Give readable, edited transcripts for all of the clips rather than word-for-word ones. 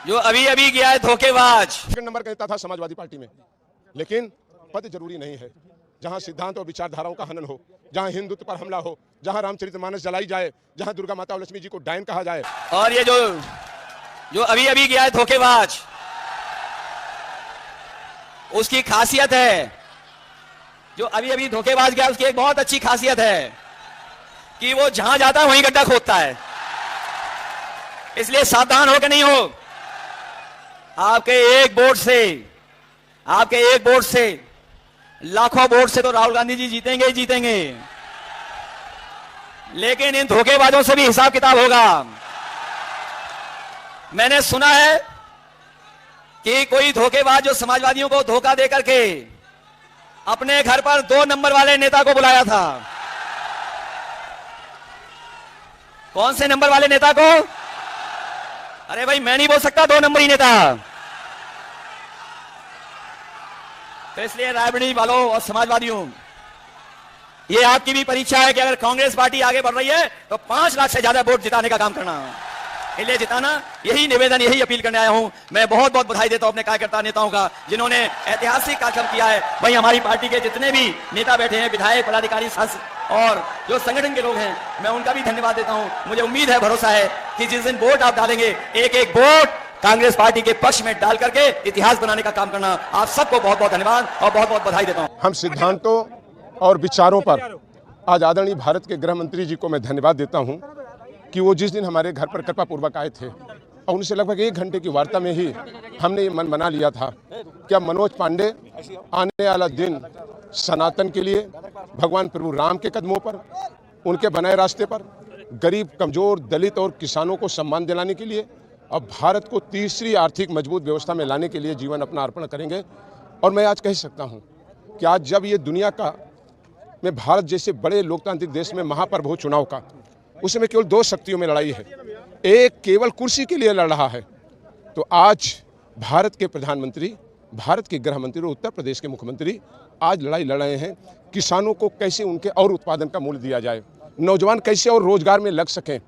जो अभी अभी गया है धोखेबाज। सेकंड नंबर का नेता था समाजवादी पार्टी में, लेकिन पद जरूरी नहीं है। जहां सिद्धांत और विचारधाराओं का हनन हो, जहां हिंदुत्व पर हमला हो, जहां रामचरितमानस जलाई जाए, जहां दुर्गा माता और लक्ष्मी जी को डायन कहा जाए। और ये जो अभी अभी गया है धोखेबाज, उसकी खासियत है, जो अभी अभी धोखेबाज गया उसकी एक बहुत अच्छी खासियत है कि वो जहां जाता है वहीं गड्ढा खोदता है। इसलिए सावधान हो कि नहीं हो। आपके एक वोट से लाखों वोट से तो राहुल गांधी जी जीतेंगे ही जीतेंगे, लेकिन इन धोखेबाजों से भी हिसाब किताब होगा। मैंने सुना है कि कोई धोखेबाज जो समाजवादियों को धोखा दे करके अपने घर पर 2 नंबर वाले नेता को बुलाया था। कौन से नंबर वाले नेता को? अरे भाई, मैं नहीं बोल सकता 2 नंबरी नेता। तो इसलिए रायबरेली वालों और समाजवादियों, ये आपकी भी परीक्षा है कि अगर कांग्रेस पार्टी आगे बढ़ रही है तो 5 लाख से ज्यादा वोट जिताने का काम करना, इसलिए जिताना। यही निवेदन, यही अपील करने आया हूं। मैं बहुत बहुत बधाई देता हूं अपने कार्यकर्ता नेताओं का, जिन्होंने ऐतिहासिक कार्यक्रम किया है। वहीं हमारी पार्टी के जितने भी नेता बैठे हैं, विधायक, पदाधिकारी, सांसद और जो संगठन के लोग हैं, मैं उनका भी धन्यवाद देता हूं। मुझे उम्मीद है, भरोसा है कि जिस दिन वोट आप डालेंगे, एक एक वोट कांग्रेस पार्टी के पक्ष में डाल करके इतिहास बनाने का काम करना। आप सबको बहुत बहुत धन्यवाद और बहुत बहुत बधाई देता हूं। हम सिद्धांतों और विचारों पर आज आदरणीय भारत के गृह मंत्री जी को मैं धन्यवाद देता हूं कि वो जिस दिन हमारे घर पर कृपा पूर्वक आए थे और उनसे लगभग 1 घंटे की वार्ता में ही हमने ये मन बना लिया था कि अब मनोज पांडे आने वाला दिन सनातन के लिए, भगवान प्रभु राम के कदमों पर, उनके बनाए रास्ते पर, गरीब, कमजोर, दलित और किसानों को सम्मान दिलाने के लिए, अब भारत को तीसरी आर्थिक मजबूत व्यवस्था में लाने के लिए जीवन अपना अर्पण करेंगे। और मैं आज कह सकता हूं कि आज जब ये दुनिया का में भारत जैसे बड़े लोकतांत्रिक देश में महापर्व हो चुनाव का, उसमें केवल 2 शक्तियों में लड़ाई है। एक केवल कुर्सी के लिए लड़ रहा है, तो आज भारत के प्रधानमंत्री, भारत के गृह मंत्री और उत्तर प्रदेश के मुख्यमंत्री आज लड़ाई लड़ रहे हैं किसानों को कैसे उनके और उत्पादन का मूल्य दिया जाए, नौजवान कैसे और रोजगार में लग सकें,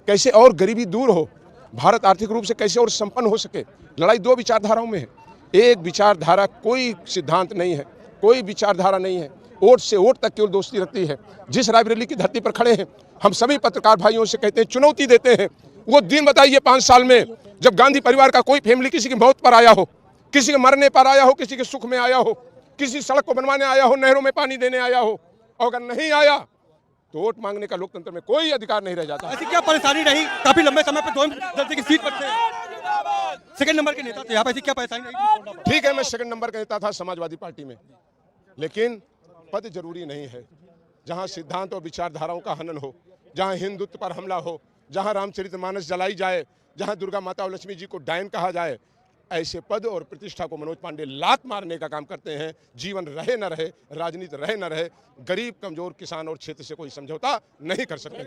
कैसे और गरीबी दूर हो, भारत आर्थिक रूप से कैसे और संपन्न हो सके। लड़ाई 2 विचारधाराओं में है। एक विचारधारा, कोई सिद्धांत नहीं है, कोई विचारधारा नहीं है, वोट से वोट तक केवल दोस्ती रखती है। जिस रायबरेली की धरती पर खड़े हैं, हम सभी पत्रकार भाइयों से कहते हैं, चुनौती देते हैं, वो दिन बताइए 5 साल में जब गांधी परिवार का कोई फैमिली किसी की मौत पर आया हो, किसी के मरने पर आया हो, किसी के सुख में आया हो, किसी सड़क को बनवाने आया हो, नहरों में पानी देने आया हो, और अगर नहीं आया तो वोट मांगने का लोकतंत्र में कोई अधिकार नहीं रह जाता। ऐसी क्या परेशानी रही? काफी लंबे समय पर 2 दर्जे की सीट पर थे, सेकंड नंबर के नेता थे, यहाँ पर ऐसी क्या परेशानी रही? ठीक है, मैं सेकंड नंबर का नेता था समाजवादी पार्टी में, लेकिन पद जरूरी नहीं है। जहां सिद्धांत और विचारधाराओं का हनन हो, जहां हिंदुत्व पर हमला हो, जहां रामचरितमानस जलाई जाए, जहां दुर्गा माता और लक्ष्मी जी को डायन कहा जाए, ऐसे पद और प्रतिष्ठा को मनोज पांडे लात मारने का काम करते हैं। जीवन रहे न रहे, राजनीति रहे न रहे, गरीब, कमजोर, किसान और क्षेत्र से कोई समझौता नहीं कर सकते।